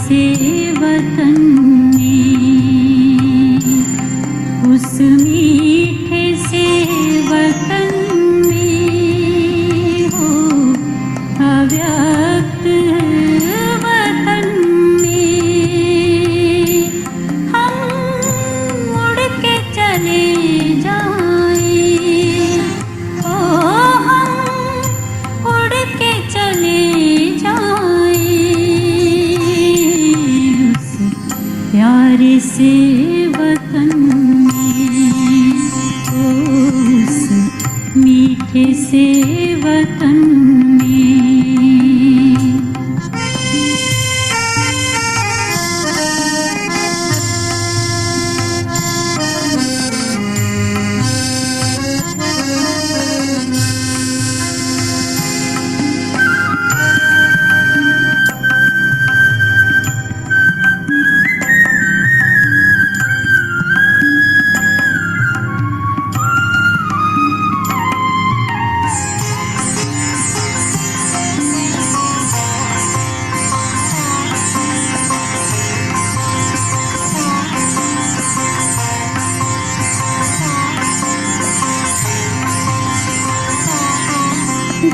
से वतन में, उस मीठे से वतन में हो अव्यक्त वतन में हम उड़ के चले जाएं, ओ हम उड़ के चले जाएं उस प्यारे से वतन में, उस मीठे से वतन में।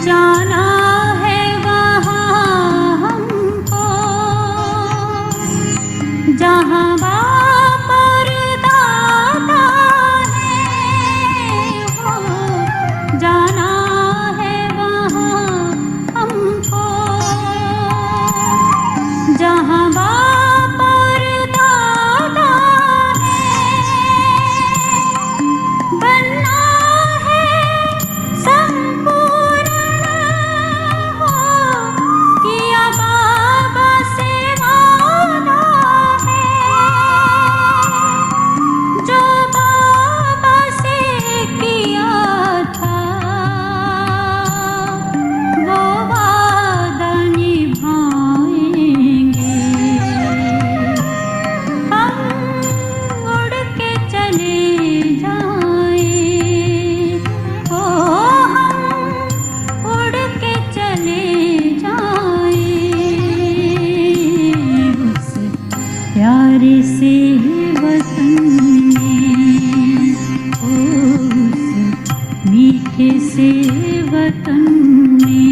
जाना है वहाँ हमको जहाँ बाप और दादा है, हो जाना है वहाँ हमको जहाँ बाप और दादा है। बनना है संपूर्ण किया बाबा से वादा है, जो बाबा से किया था वो वादा निभाएंगे। हम उड़ के चले जाएं, ओ हम उड़ के चले प्यारे से वतन में, उस मीठे से वतन में।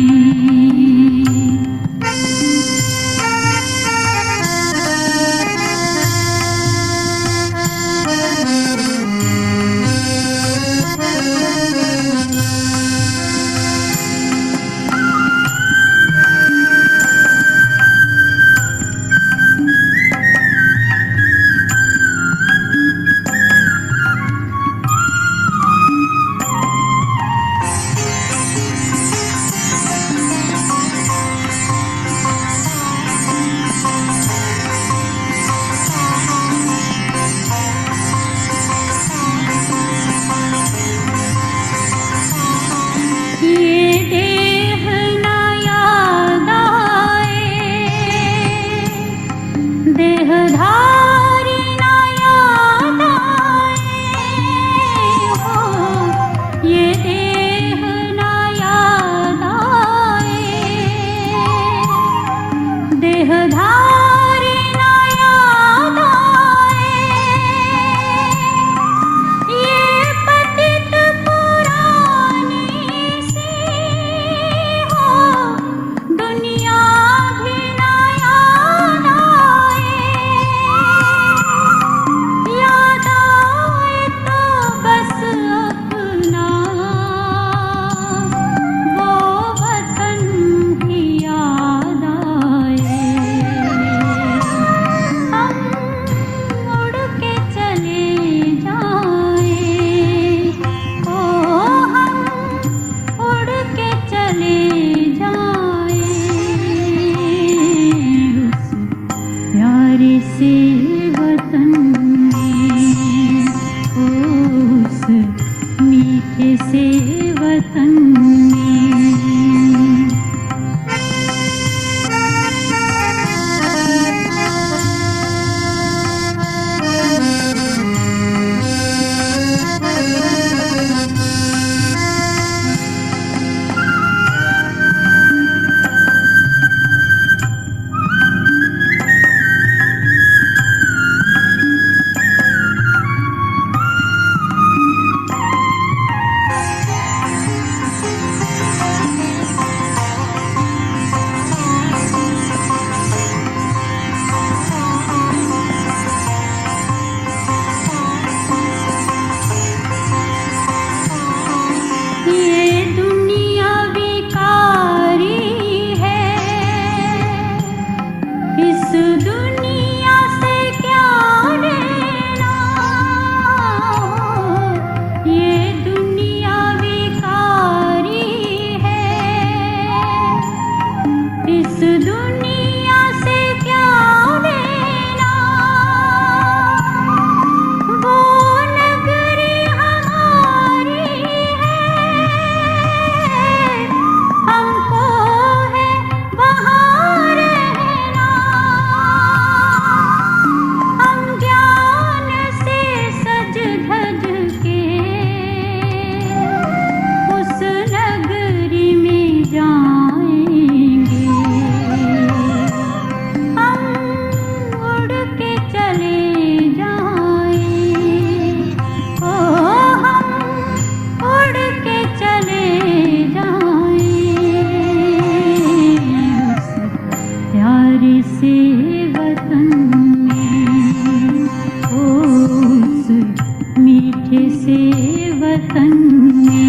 देहधारी ना याद आए, हो ये देह ना याद आए, देहधारी ना याद आए, ये पतित पुरानी सी हो दुनिया भी ना याद आए। याद आए तो बस अपना वो वतन ही याद आए। हम उड़ के चले जाएं, ओ हम उड़ के चले जाएं उस प्यारे से वतन में, उस मीठे से वतन में। इस दुनिया से क्या लेना, वो नगरी हमारी है, हमको है वहाँ रहना। हम ज्ञान से सज धज के उस नगरी में जाएंगे। हम उड़ के चले जाएं, ओ हम उड़ के चले जाएं उस प्यारे से वतन में, उस मीठे से वतन में।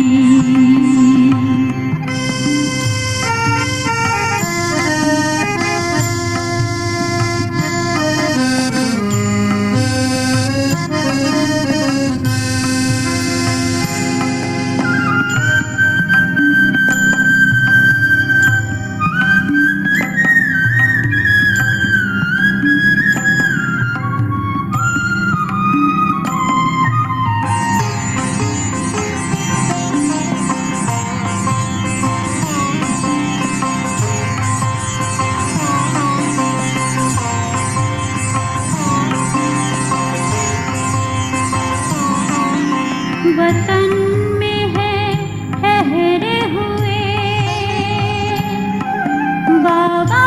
वतन में है ठहरे हुए बाबा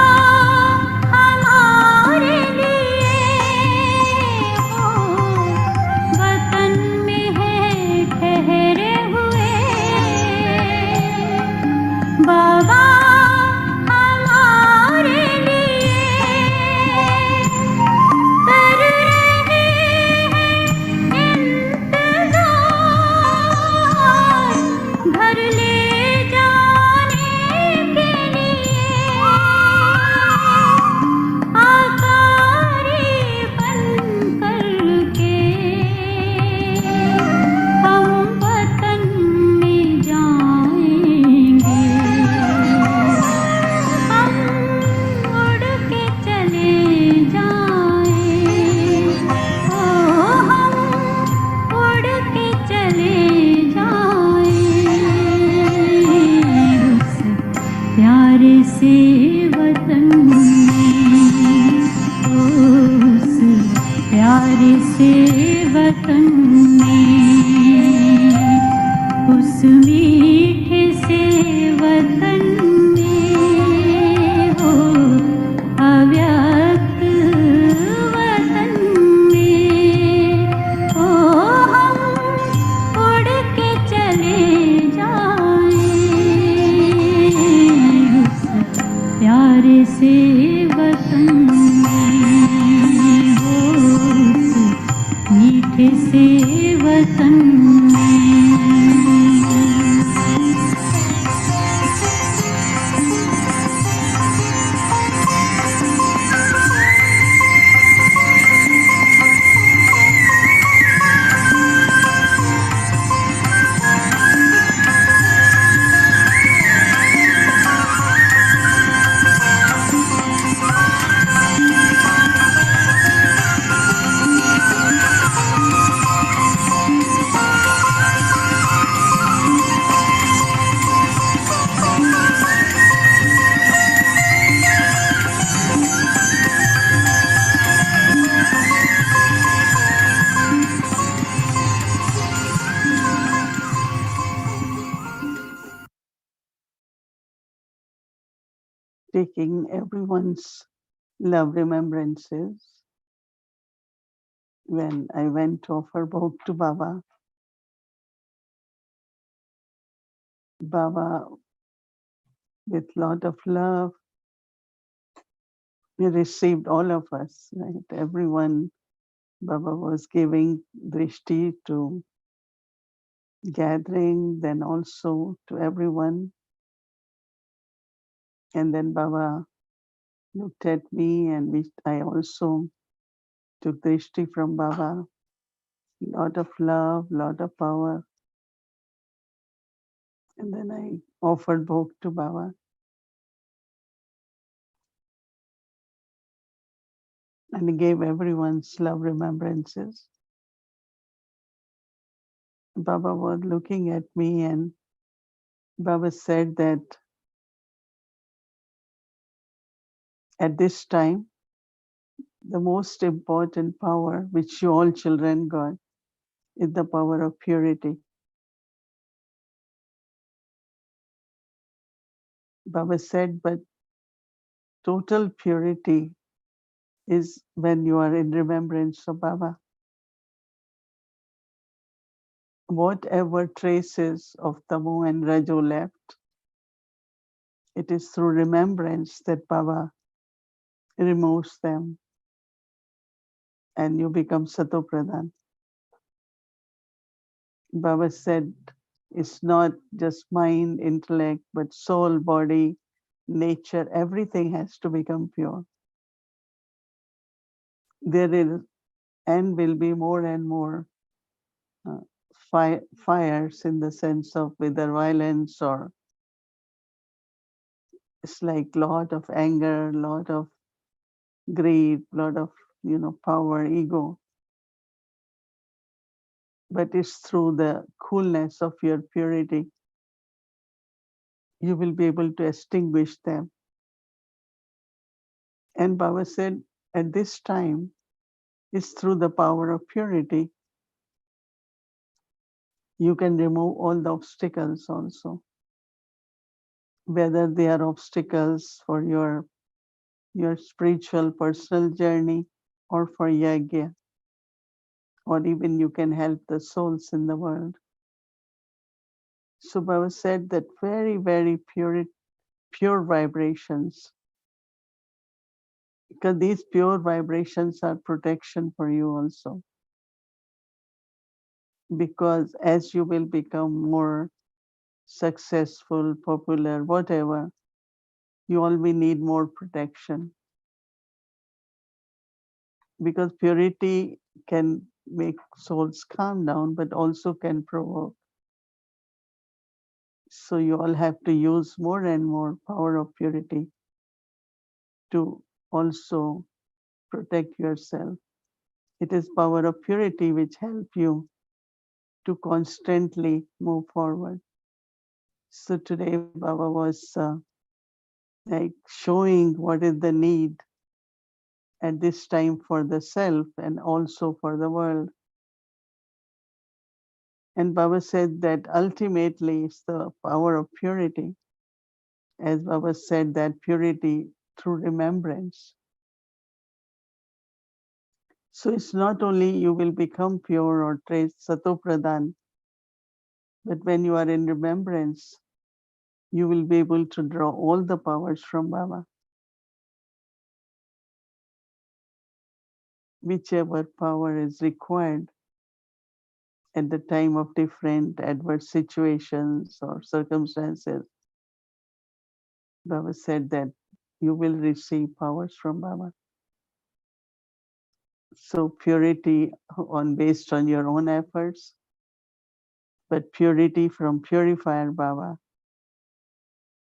हमारे लिए, हो वतन में है ठहरे हुए बाबा हमारे लिए। कर रहे हैं इंतजार घर ले जाने के लिए, आकारी बन करके हम वतन में जाएंगे। हम उड़ के चले जाएं, ओ हम उड़ के चले जाएं उस प्यारे से वतन में, उस प्यारे से वतन में, उस मीठे से वतन में, हो अव्यक्त वतन में, ओ हम उड़ के चले जाएं उस प्यारे से वतन में, हो उस मीठे से वतन में। Taking everyone's love remembrances. When I went to offer bhog to Baba, Baba, with lot of love, he received all of us, right? Everyone, Baba was giving drishti to gathering, then also to everyone. And then Baba looked at me, and I also took drishti from Baba. Lot of love, lot of power. And then I offered bhog to Baba. and he gave everyone's love remembrances. Baba was looking at me, and Baba said that at this time, the most important power which you all children got is the power of purity. Baba said, but total purity is when you are in remembrance of Baba. Whatever traces of Tamo and Rajo left, it is through remembrance that Baba removes them and you become Sato Pradhan. Baba said, it's not just mind, intellect, but soul, body, nature, everything has to become pure. There is and will be more and more uh, fires in the sense of whether violence or it's like lot of anger, lot of greed, lot of power, ego. But it's through the coolness of your purity you will be able to extinguish them. And Baba said, at this time, it's through the power of purity you can remove all the obstacles also, whether they are obstacles for your spiritual personal journey or for yagya, or even you can help the souls in the world. So Baba said that very, very pure vibrations, because these pure vibrations are protection for you also. Because as you will become more successful, popular, whatever, you always need more protection. Because purity can make souls calm down, but also can provoke. So you all have to use more and more power of purity to also protect yourself. It is power of purity which help you to constantly move forward. So today Baba was like showing what is the need at this time for the self and also for the world. And Baba said that ultimately it's the power of purity. As Baba said, that purity through remembrance. So it's not only you will become pure or trace Sato Pradhan, but when you are in remembrance, you will be able to draw all the powers from Baba. Whichever power is required at the time of different adverse situations or circumstances. Baba said that you will receive powers from Baba. So purity based on your own efforts, but purity from purifier Baba.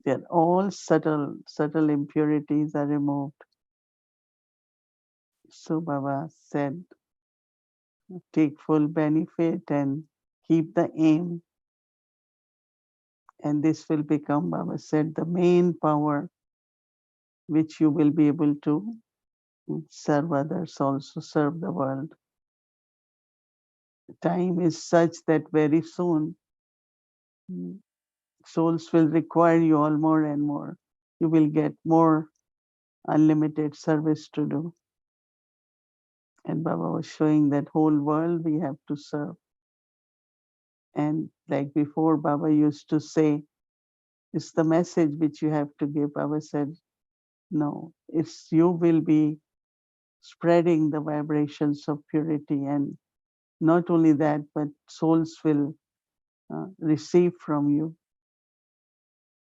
That all subtle impurities are removed. So Baba said, take full benefit and keep the aim. And this will become, Baba said, the main power which you will be able to serve others, also serve the world. Time is such that very soon souls will require you all more and more. You will get more unlimited service to do. And Baba was showing that whole world we have to serve. And like before, Baba used to say, it's the message which you have to give. Baba said, no, it's you will be spreading the vibrations of purity. And not only that, but souls will receive from you.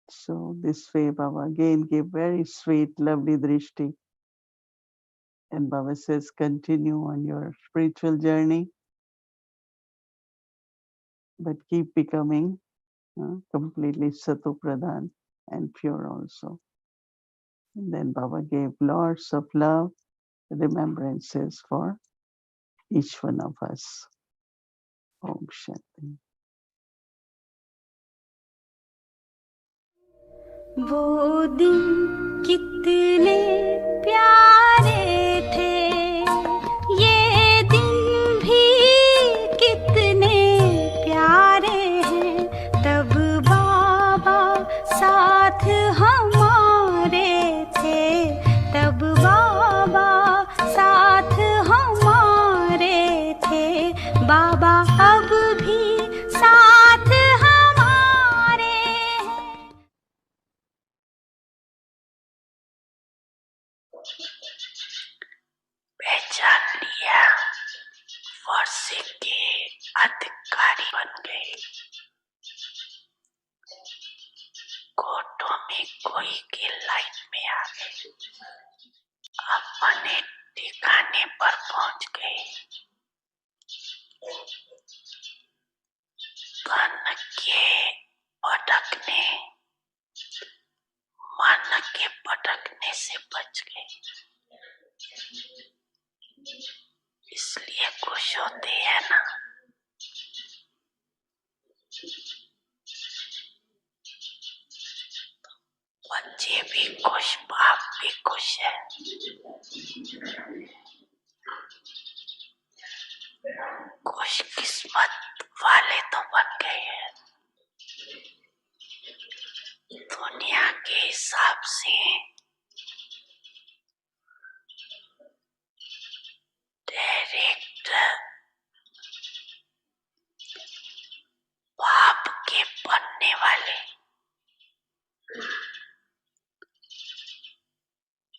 So this way, Baba again gave very sweet, lovely drishti. And Baba says, continue on your spiritual journey, but keep becoming completely Sato Pradhan and pure also. And then Baba gave lots of love remembrances for each one of us. Om Shanti. वो दिन कितने प्यारे थे, ये दिन भी कितने प्यारे हैं। तब बाबा साथ हमारे थे, तब बाबा साथ हमारे थे। बाबा अब भी साथ हमारे हैं। पहचान लिया, वर्षे के अधिकारी बन गए। कोर्टों में कोई के लाइन में आ गए, अपने ठिकाने पर पहुंच गए। तन के भटकने, मन के भटकने से बच गए। इसलिए खुश होते हैं ना। बच्चे भी खुश, बाप भी खुश है। खुशकिस्मत वाले तो बन गए हैं। दुनिया के हिसाब से डायरेक्ट बाप के बनने वाले,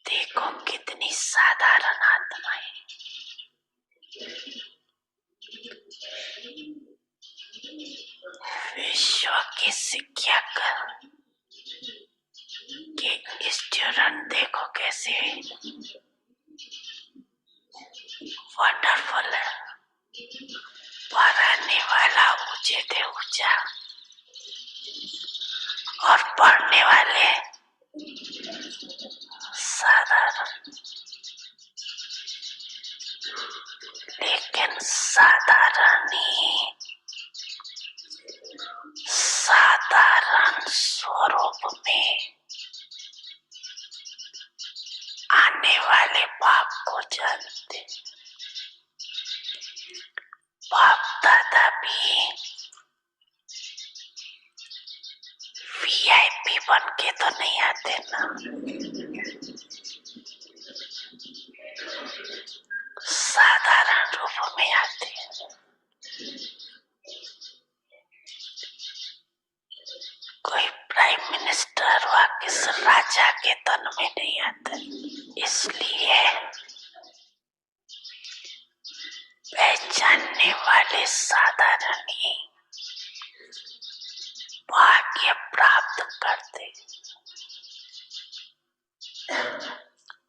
देखो कितनी साधारण आत्माएं। विश्व के शिक्षक के स्टूडेंट देखो कैसे वंडरफुल है। पढ़ाने वाला ऊंचे थे ऊंचा, और पढ़ने वाले साधारण। लेकिन साधारण स्वरूप में आने वाले बाप को जानते। बाप दादा भी वीआईपी बन के तो नहीं आते ना, साधारण रूप में आते हैं। कोई प्राइम मिनिस्टर व किस राजा के तन में नहीं आते। इसलिए पहचानने वाले साधारण ही भाग्य प्राप्त करते।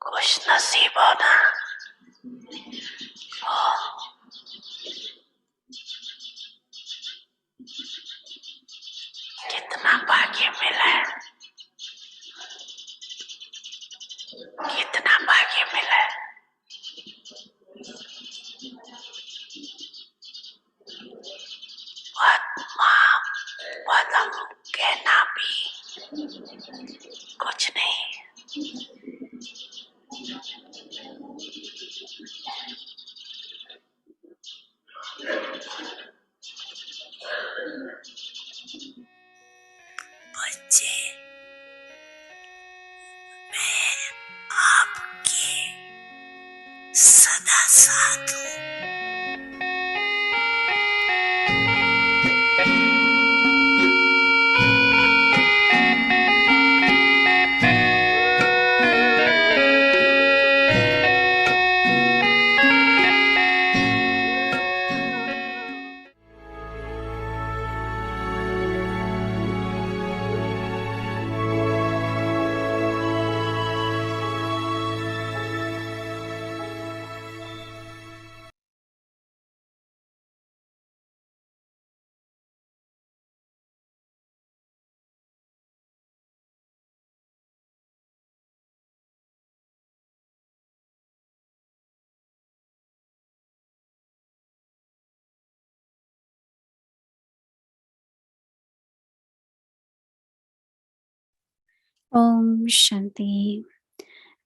खुश नसीब होना कितना भाग्य मिला है, कितना भाग्य मिला है। पदम कहना भी कुछ नहीं। बच्चे, मैं आपके सदा साथ हूँ। Om Shanti.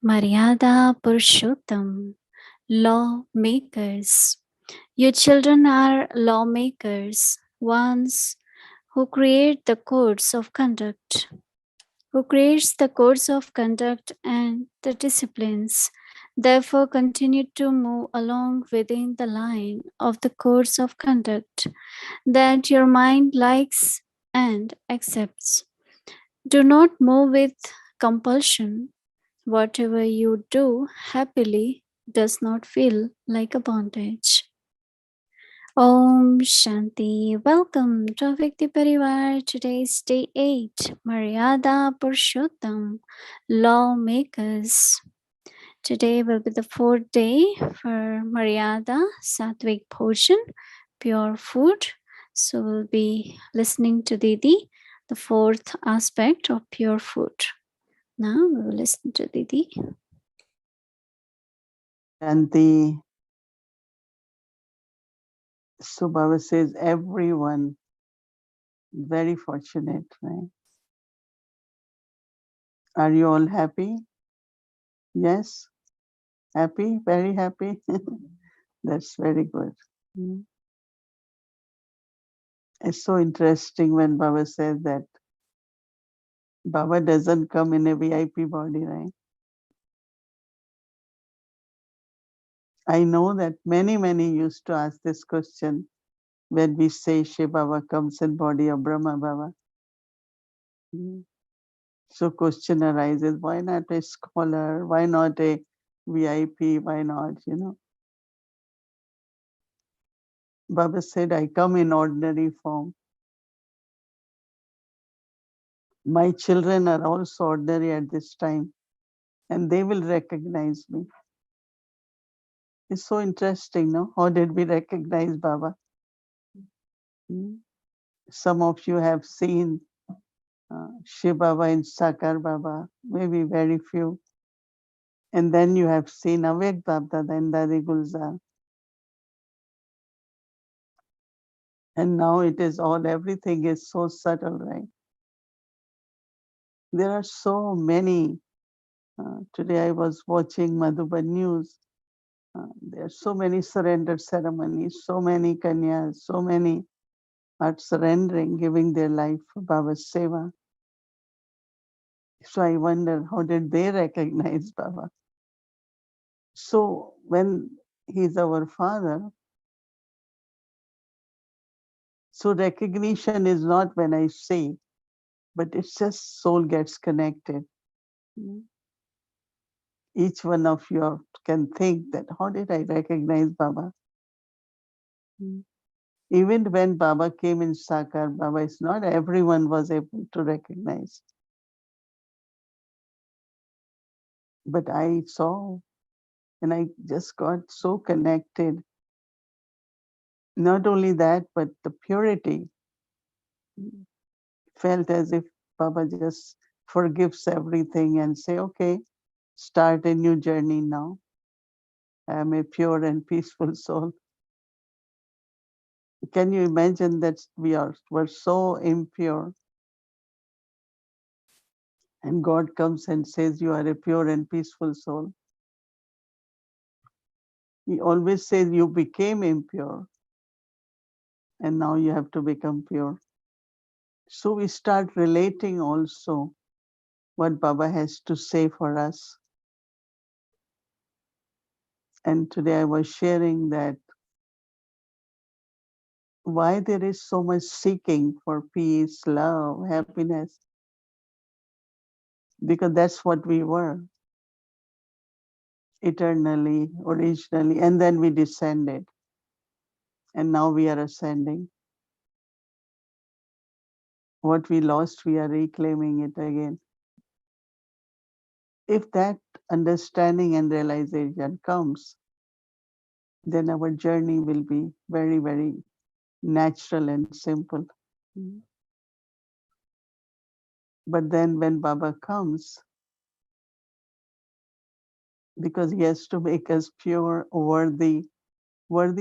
Maryada Purshottam, lawmakers. Your children are lawmakers, ones who create the codes of conduct, who creates the codes of conduct and the disciplines. Therefore, continue to move along within the line of the codes of conduct that your mind likes and accepts. Do not move with compulsion. Whatever you do happily does not feel like a bondage. Om Shanti. Welcome to Vikti Parivar. Today is day 8. Maryada Purshottam. Lawmakers. Today will be the 4th day for Maryada Sattvic Bhojan, pure food. So we'll be listening to Didi, the 4th aspect of pure food. Now we will listen to Didi. Shanti. So Baba says everyone very fortunate, right? Are you all happy? Yes? Happy? Very happy? That's very good. It's so interesting when Baba says that Baba doesn't come in a VIP body, right? I know that many used to ask this question when we say Shiva Baba comes in body of Brahma Baba. So question arises, why not a scholar? Why not a VIP? Why not, Baba said, I come in ordinary form. My children are also ordinary at this time, and they will recognize me. It's so interesting, no? How did we recognize Baba? Some of you have seen Shiv Baba and Sakar Baba, maybe very few. And then you have seen Avek Baba and Dadi Gulzar. And now it is all, everything is so subtle, right? There are so many. Today I was watching Madhuban News. There are so many surrender ceremonies, so many kanyas, so many are surrendering, giving their life for Baba's seva. So I wonder, how did they recognize Baba? So when he's our father, so recognition is not when I say, but it's just soul gets connected. Each one of you can think that, how did I recognize Baba? Even when Baba came in Sakar, Baba, it's not everyone was able to recognize. But I saw, and I just got so connected. Not only that, but the purity. Felt as if Baba just forgives everything and say, okay, start a new journey now. I am a pure and peaceful soul. Can you imagine that we're so impure? And God comes and says, you are a pure and peaceful soul. He always says you became impure and now you have to become pure. So we start relating also what Baba has to say for us. And today I was sharing that why there is so much seeking for peace, love, happiness. Because that's what we were eternally, originally, and then we descended. And now we are ascending. What we lost, we are reclaiming it again. If that understanding and realization comes, then our journey will be very natural and simple. But then when Baba comes, because he has to make us pure, worthy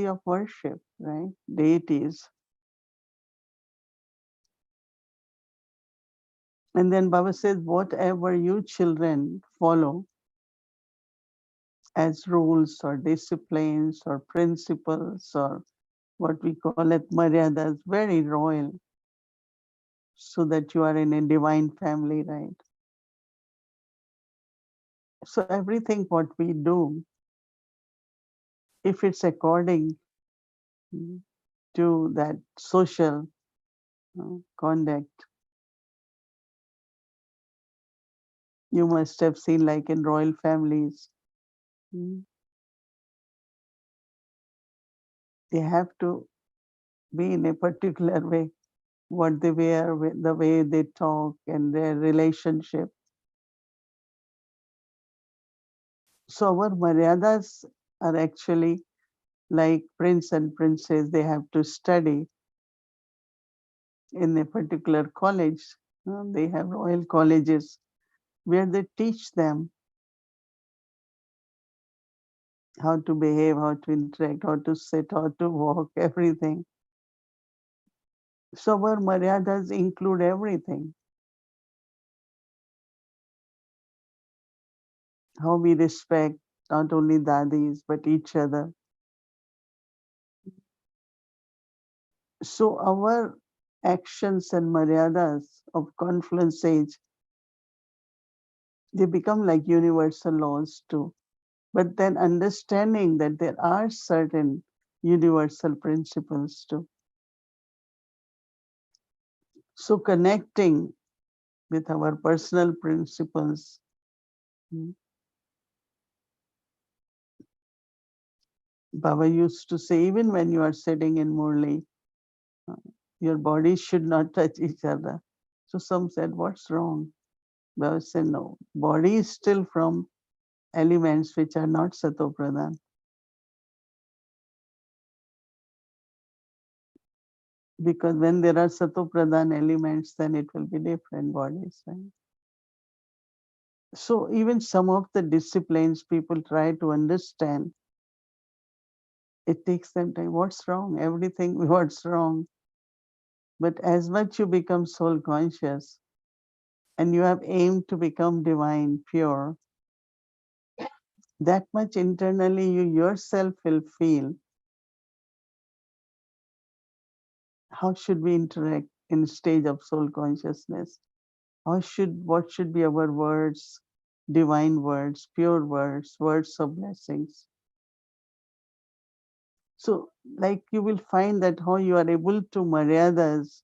of worship, right? Deities. And then Baba says, whatever you children follow as rules or disciplines or principles or what we call it Maryadas, very royal, so that you are in a divine family, right? So everything what we do, if it's according to that social conduct, you must have seen like in royal families, mm, they have to be in a particular way, what they wear, the way they talk, and their relationship. So our Maryadas are actually like prince and princess, they have to study in a particular college. They have royal colleges where they teach them how to behave, how to interact, how to sit, how to walk, everything. So our Maryadas include everything. How we respect not only dadis but each other. So our actions and Maryadas of confluence age, they become like universal laws too. But then understanding that there are certain universal principles too. So connecting with our personal principles. mm, Baba used to say, even when you are sitting in Murli, uh, your bodies should not touch each other. So some said, what's wrong? Baba said, no, body is still from elements which are not Satopradhan. Because when there are Satopradhan elements, then it will be different bodies, right? So even some of the disciplines people try to understand, it takes them time. What's wrong? Everything, what's wrong? But as much you become soul conscious and you have aimed to become divine, pure, that much internally you yourself will feel how should we interact in stage of soul consciousness? What should be our words, divine words, pure words, words of blessings? So like you will find that how you are able to Maryadas,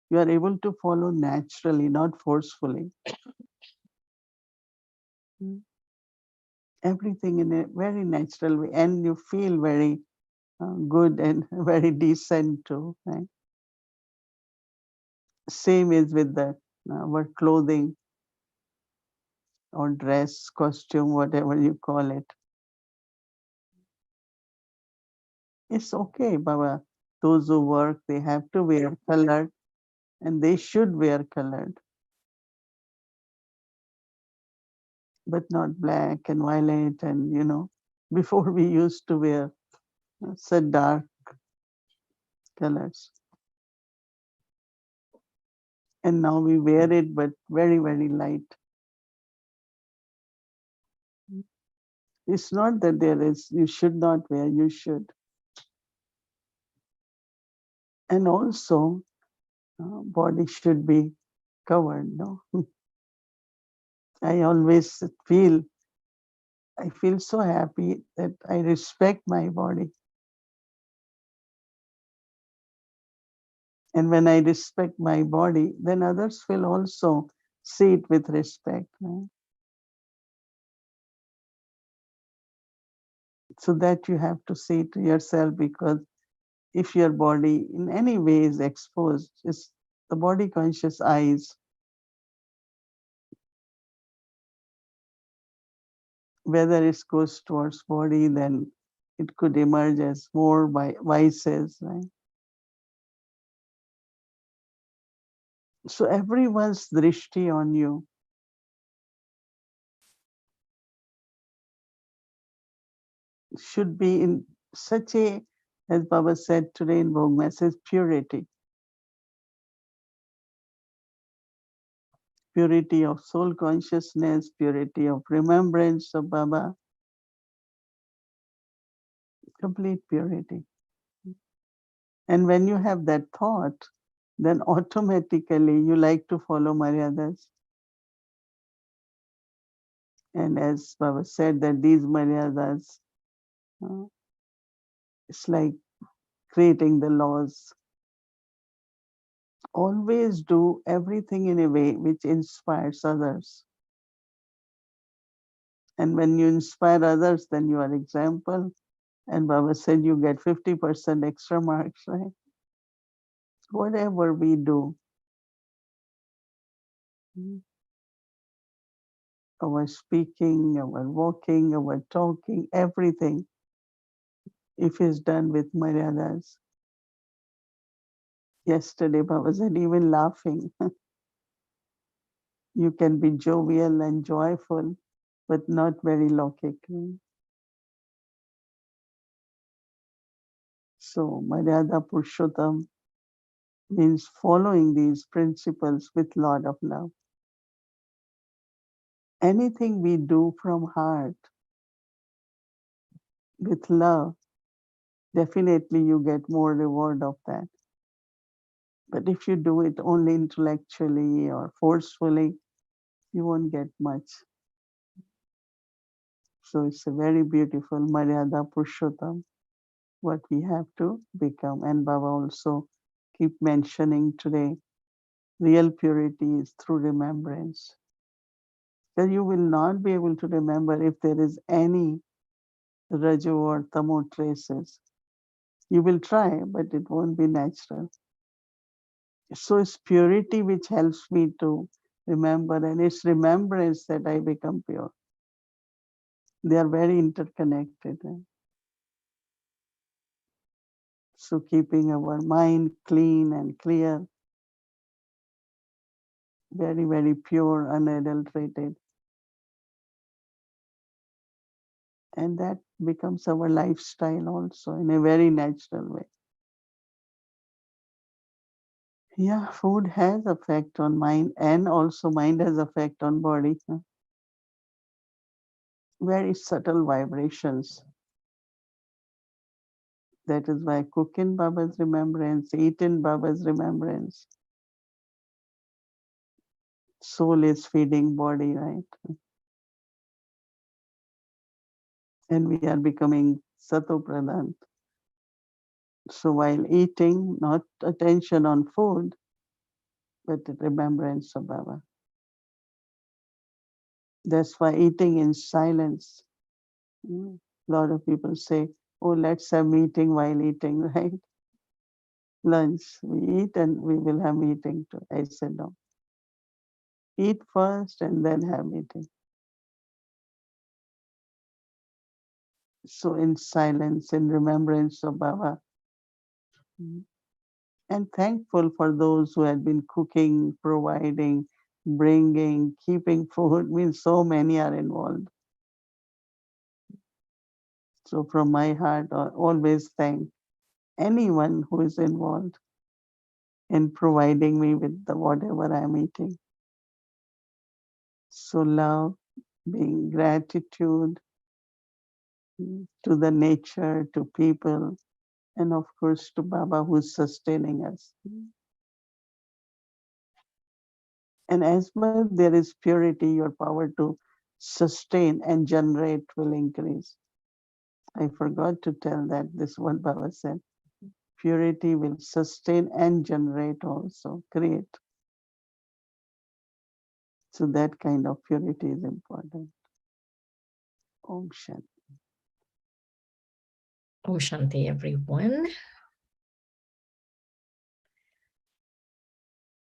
you are able to follow naturally, not forcefully. Mm. Everything in a very natural way, and you feel very good and very decent too. Right? Same is with the our clothing or dress, costume, whatever you call it. It's okay, Baba. Those who work, they have to wear colored, and they should wear colored, but not black and violet. And before we used to wear such dark colors, and now we wear it, but very, very light. It's not that there is, you should not wear, you should. And also, body should be covered. No, I always I feel so happy that I respect my body. And when I respect my body, then others will also see it with respect. Right? So that you have to see to yourself, because if your body in any way is exposed, it's the body conscious eyes, whether it goes towards body, then it could emerge as more by vices, right? So everyone's drishti on you should be in such a, as Baba said today in Bhog message, purity. purity of soul consciousness, purity of remembrance of Baba, complete purity. And when you have that thought, then automatically you like to follow Maryadas. And as Baba said, that these Maryadas, it's like creating the laws. Always do everything in a way which inspires others. And when you inspire others, then you are example. And Baba said you get 50% extra marks, right? Whatever we do, our speaking, our walking, our talking, everything, if it's done with Maryadas. Yesterday, Baba said, even laughing, you can be jovial and joyful, but not very logic. So, Maryada Purshottam means following these principles with lot of love. Anything we do from heart with love, definitely you get more reward of that. But if you do it only intellectually or forcefully, you won't get much. So it's a very beautiful Maryada Purshottam, what we have to become. And Baba also keep mentioning today, real purity is through remembrance. Because you will not be able to remember if there is any Raju or Tamo traces. You will try, but it won't be natural. So it's purity which helps me to remember, and it's remembrance that I become pure. They are very interconnected. So keeping our mind clean and clear, very, very pure, unadulterated. And that becomes our lifestyle also in a very natural way. Yeah, food has effect on mind, and also mind has effect on body. Very subtle vibrations. That is why cook in Baba's remembrance, eat in Baba's remembrance. Soul is feeding body, right? And we are becoming Sato Pradhan. So while eating, not attention on food, but remembrance of Baba. That's why eating in silence. A lot of people say, oh, let's have meeting while eating, right? Lunch, we eat and we will have meeting too. I said, no. Eat first and then have meeting. So in silence, in remembrance of Baba. And thankful for those who had been cooking, providing, bringing, keeping food. Means so many are involved. So from my heart, I always thank anyone who is involved in providing me with the whatever I'm eating. So love, being gratitude to the nature, to people, and of course to Baba who's sustaining us. And as well there is purity, your power to sustain and generate will increase. I forgot to tell that this what Baba said. Purity will sustain and generate also, create. So that kind of purity is important. Om Shanti. Om Shanti, everyone.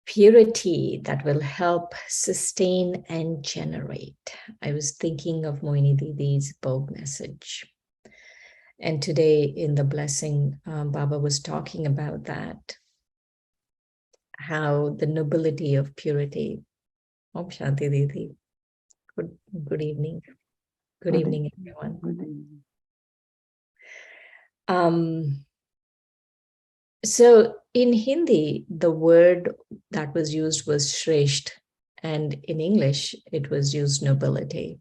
Purity that will help sustain and generate. I was thinking of Mohini Didi's bold message. And today in the blessing, Baba was talking about that, how the nobility of purity. Om Shanti Didi. Good evening. Good evening, everyone. Good evening. So in Hindi, the word that was used was Shresht, and in English, it was used nobility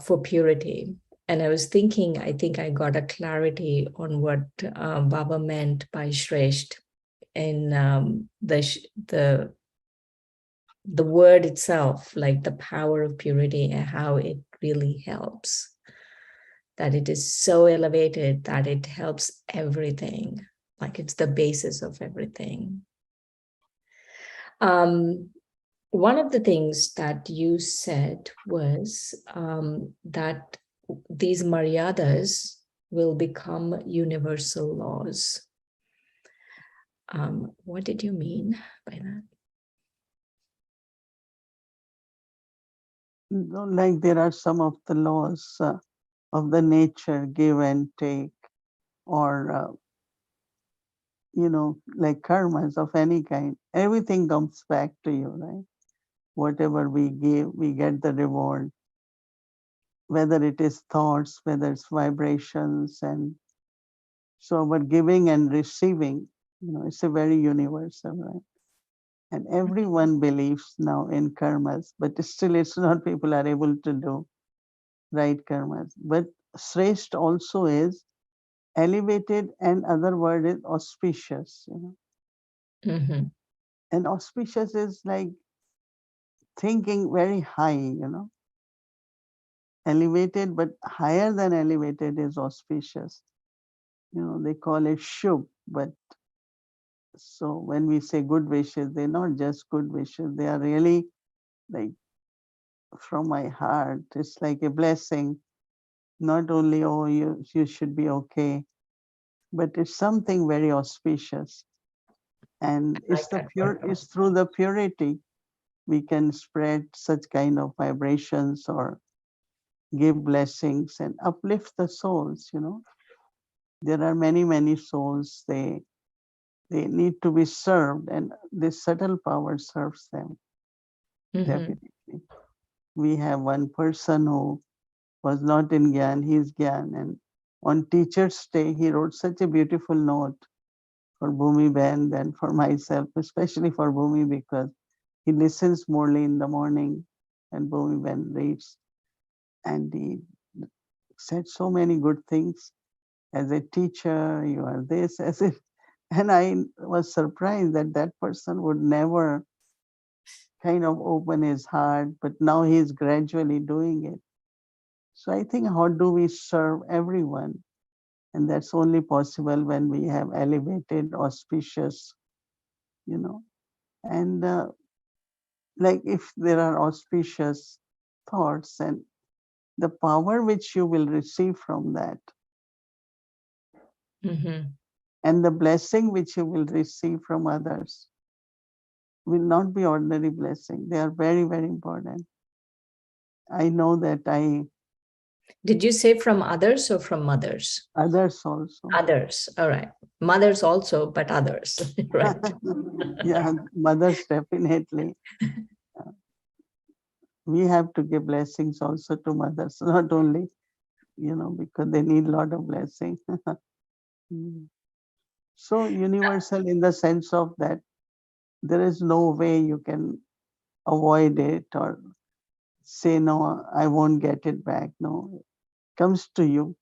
for purity. And I was thinking, I think I got a clarity on what Baba meant by Shresht in the word itself, like the power of purity and how it really helps. That it is so elevated that it helps everything, like it's the basis of everything. One of the things that you said was that these Maryadas will become universal laws. What did you mean by that? Like there are some of the laws of the nature, give and take, or like karmas of any kind. Everything comes back to you, right? Whatever we give, we get the reward. Whether it is thoughts, whether it's vibrations, and so our giving and receiving, it's a very universal, right? And everyone believes now in karmas, but still it's not people are able to do right karmas. But Shrestha also is elevated, and other word is auspicious, Mm-hmm. And auspicious is like thinking very high, Elevated, but higher than elevated is auspicious. They call it shubh, but so when we say good wishes, they're not just good wishes, they are really like from my heart. It's like a blessing. Not only, oh, you should be okay, but it's something very auspicious. And I like that word. it's through the purity we can spread such kind of vibrations or give blessings and uplift the souls. There are many, many souls, they need to be served, and this subtle power serves them. Mm-hmm. Definitely. We have one person who was not in Gyan, he's Gyan, and on Teacher's Day, he wrote such a beautiful note for Bhumi Ben and for myself, especially for Bhumi, because he listens morely in the morning and Bhumi Ben reads. And he said so many good things. As a teacher, you are this, as if, and I was surprised that that person would never kind of open his heart, but now he's gradually doing it. So I think, how do we serve everyone? And that's only possible when we have elevated, auspicious, you know. And like if there are auspicious thoughts and the power which you will receive from that, Mm-hmm. and the blessing which you will receive from others will not be ordinary blessing. They are very, very important. I know that Did you say from others or from mothers? others also. Others. All right. Mothers also, but others. Right. Yeah, mothers definitely. We have to give blessings also to mothers, not only, because they need a lot of blessing. Mm. So universal in the sense of that there is no way you can avoid it or say, no, I won't get it back. No, it comes to you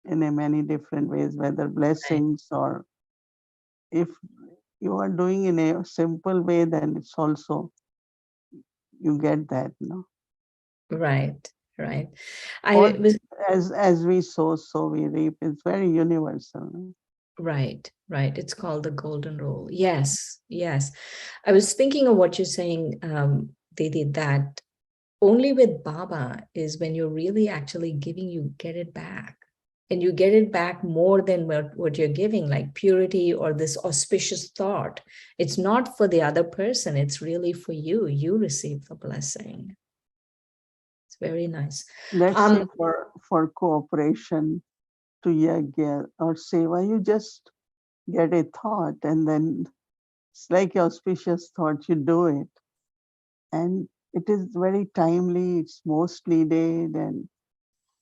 in a many different ways, whether Right. blessings or if you are doing in a simple way, then it's also, you get that, Right. Right. All I was as we sow, so we reap. It's very universal. right. Right. It's called the golden rule. Yes. Yes. I was thinking of what you're saying, Didi, that only with Baba is when you're really actually giving, you get it back. And you get it back more than what you're giving, like purity or this auspicious thought. It's not for the other person, it's really for you. You receive the blessing. It's very nice. Let's say for cooperation to yagya or seva, you just get a thought and then it's like auspicious thought, you do it. And it is very timely, it's most needed, and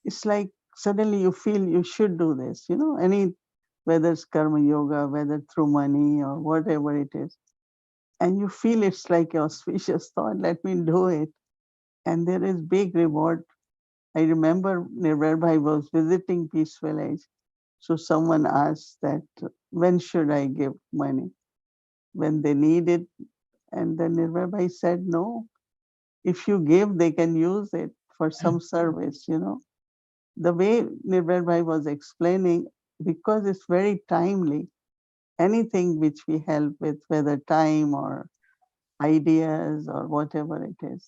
it's like suddenly you feel you should do this, whether it's karma yoga, whether through money or whatever it is. and you feel it's like an auspicious thought, let me do it. And there is big reward. I remember Nirbhai was visiting Peace Village. So someone asked that, when should I give money? When they need it. And then Nirbhai said, no, if you give, they can use it for some service, The way Nirbhai was explaining, because it's very timely, anything which we help with, whether time or ideas or whatever it is,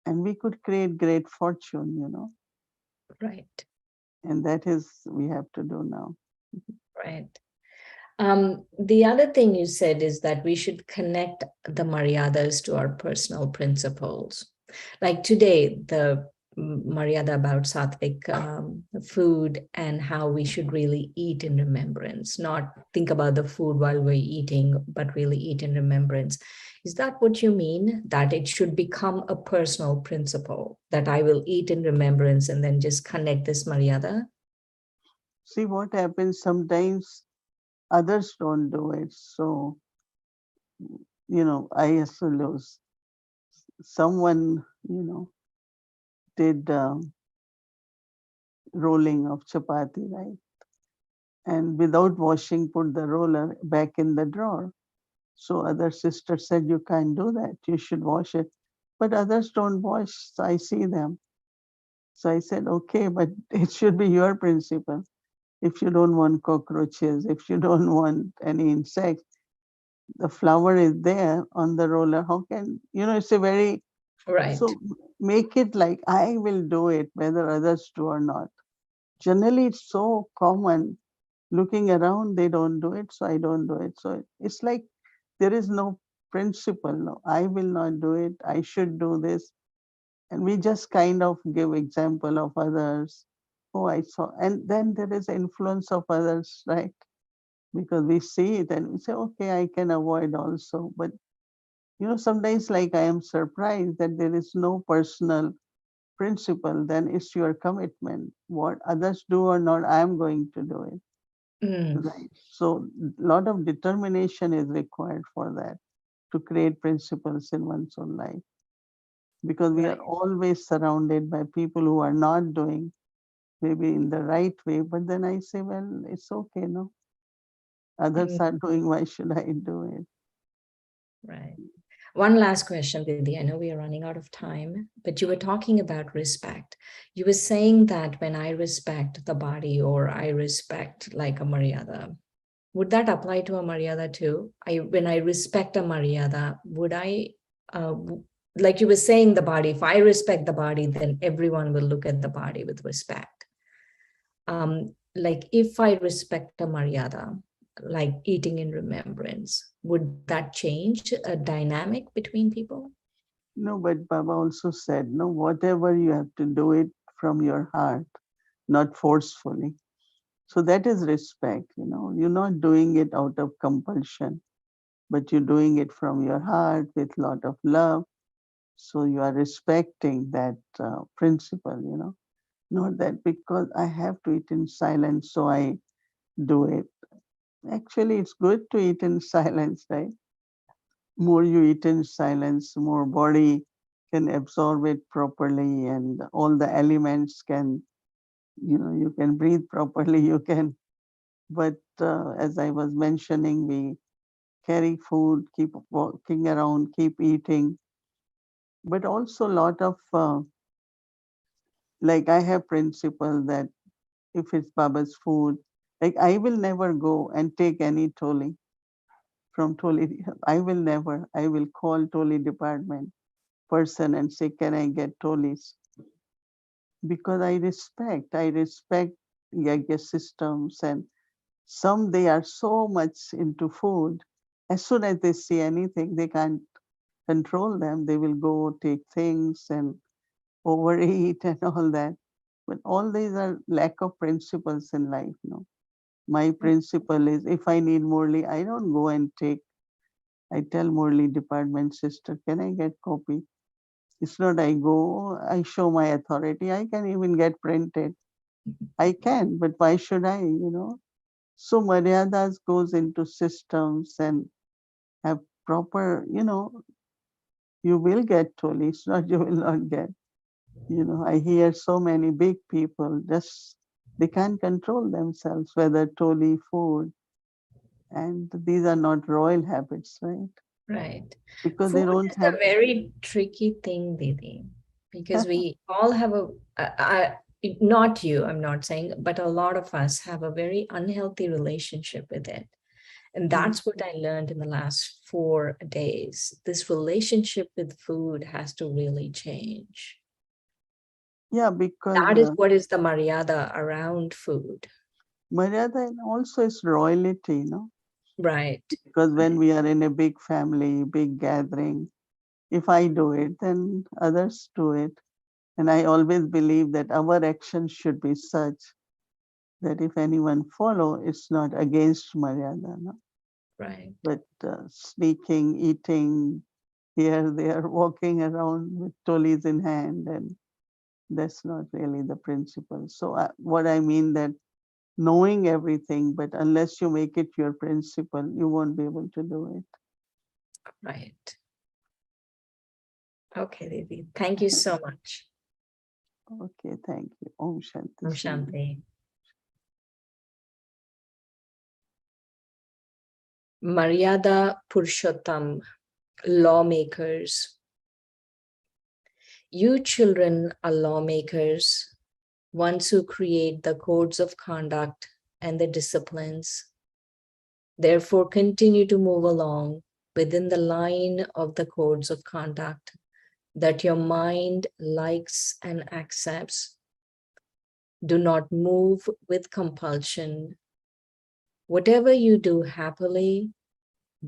and we could create great fortune. Right, And that is we have to do now. right. The other thing you said is that we should connect the Maryadas to our personal principles. Like today, the Maryada about sattvic food and how we should really eat in remembrance, not think about the food while we're eating, but really eat in remembrance. Is that what you mean? That it should become a personal principle, that I will eat in remembrance and then just connect this Maryada? See what happens sometimes others don't do it. So, I also lose. Someone, did rolling of chapati, right? And without washing, put the roller back in the drawer. So other sister said, you can't do that. You should wash it. But others don't wash. So I see them. So I said, okay, but it should be your principle. If you don't want cockroaches, if you don't want any insects, the flour is there on the roller. How can, it's a very, Right. so make it like I will do it, whether others do or not. Generally, it's so common. Looking around, they don't do it, so I don't do it. So it's like there is no principle. No, I will not do it. I should do this. And we just kind of give example of others. Oh, I saw. And then there is influence of others, right? Because we see it and we say, okay, I can avoid also. But sometimes like I am surprised that there is no personal principle, then it's your commitment. What others do or not, I am going to do it. Mm, Right. So a lot of determination is required for that, to create principles in one's own life. Because we are right. always surrounded by people who are not doing maybe in the right way. But then I say, well, it's okay, no? Others Mm, are doing, why should I do it? right. One last question, Didi. I know we are running out of time, but you were talking about respect. You were saying that when I respect the body or I respect like a Maryada, would that apply to a Maryada too? When I respect a Maryada, would I, like you were saying, the body, if I respect the body, then everyone will look at the body with respect. Like if I respect a Maryada, like eating in remembrance, would that change a dynamic between people? No, but Baba also said, no, whatever you have to do it from your heart, not forcefully. So that is respect, You're not doing it out of compulsion, but you're doing it from your heart with lot of love. So you are respecting that principle, Not that because I have to eat in silence, so I do it. Actually, it's good to eat in silence, right? More you eat in silence, more body can absorb it properly, and all the elements can, you can breathe properly, you can. But as I was mentioning, we carry food, keep walking around, keep eating, but also a lot of, like I have principle that if it's Baba's food, like I will never go and take any toli from toli. I will never. I will call toli department person and say, can I get tolis? Because I respect yagya systems, and some they are so much into food. As soon as they see anything, they can't control them. They will go take things and overeat and all that. But all these are lack of principles in life. No, my principle is if I need Murli, I don't go and take. I tell Murli department sister, can I get copy? It's not I go, I show my authority. I can even get printed. I can, but why should I? So Maryadas goes into systems and have proper, you will get toli. It's not you will not get. I hear so many big people just they can't control themselves, whether toli, food, and these are not royal habits, right? Right. Because they Food don't is have. a very tricky thing, Didi, because we all have not you, I'm not saying, but a lot of us have a very unhealthy relationship with it. And that's what I learned in the last 4 days. This relationship with food has to really change. Yeah, because That is what is the Maryada around food. Maryada also is royalty, Right. because when we are in a big family, big gathering, if I do it, then others do it. And I always believe that our actions should be such that if anyone follow, it's not against Maryada, no? Right. But sneaking, eating, here, they are walking around with tolis in hand, and that's not really the principle. So what I mean that knowing everything, but unless you make it your principle, you won't be able to do it. Right. Okay, Didi. Thank you so much. Okay, thank you. Om Shanti. Om Shanti. Maryada Purshottam, lawmakers. You children are lawmakers, ones who create the codes of conduct and the disciplines. Therefore, continue to move along within the line of the codes of conduct that your mind likes and accepts. Do not move with compulsion. Whatever you do happily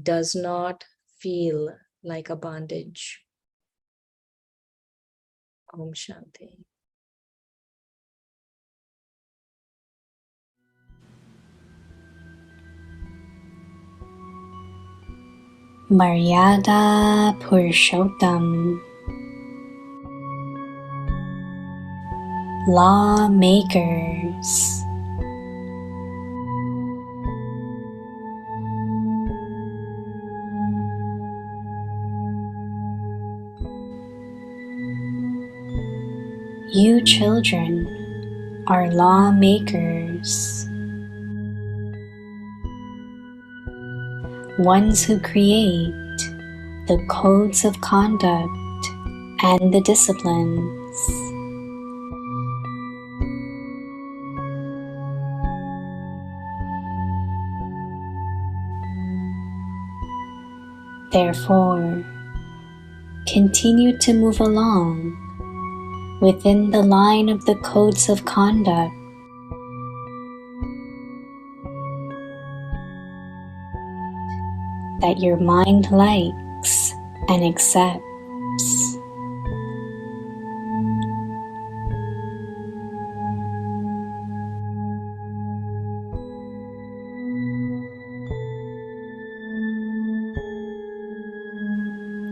does not feel like a bondage. Om Shanti. Maryada Purshottam, lawmakers. You children are lawmakers, ones who create the codes of conduct and the disciplines. Therefore, continue to move along within the line of the codes of conduct that your mind likes and accepts.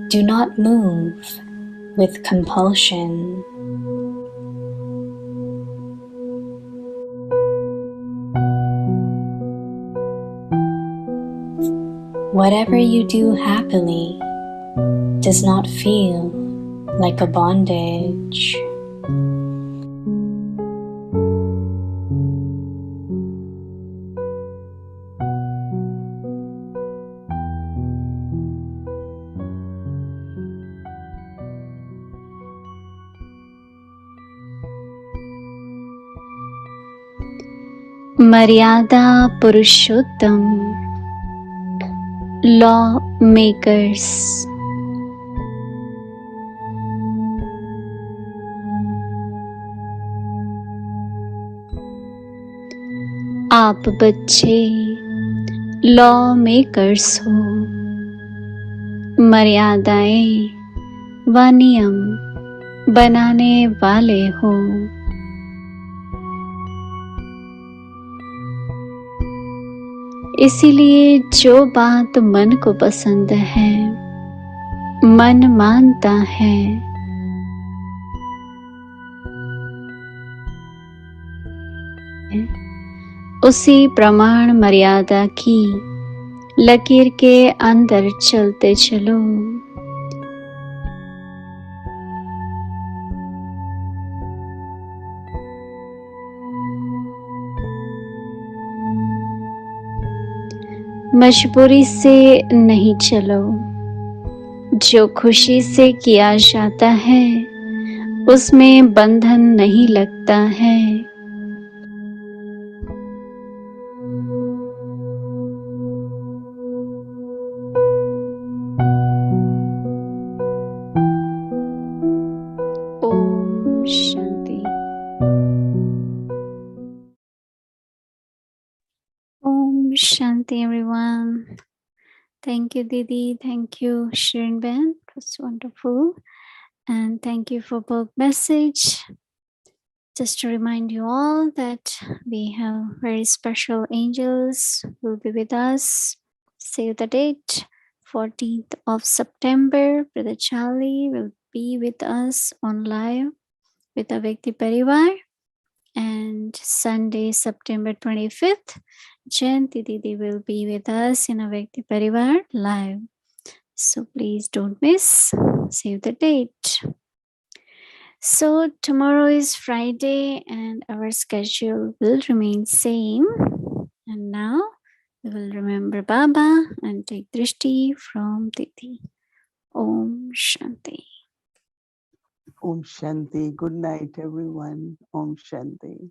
Do not move with compulsion. Whatever you do happily does not feel like a bondage. Maryada Purshottam, lawmakers. आप बच्चे law makers हो, मर्यादाएं व नियम बनाने वाले हो। इसीलिए जो बात मन को पसंद है, मन मानता है, उसी प्रमाण मर्यादा की लकीर के अंदर चलते चलो। मजबूरी से नहीं चलो, जो खुशी से किया जाता है उसमें बंधन नहीं लगता है। Om Shanti. Om Shanti, everyone. Thank you, Didi. Thank you, Sharon Ben. It was wonderful. And thank you for book message. Just to remind you all that we have very special angels who will be with us. Save the date, 14th of September. Brother Charlie will be with us on live with Avekti Parivar. And Sunday, September 25th, Jayanti Didi will be with us in Avekti Parivar live. So please don't miss. Save the date. So tomorrow is Friday and our schedule will remain same. And now we will remember Baba and take Drishti from Didi. Om Shanti. Om Shanti. Good night, everyone. Om Shanti.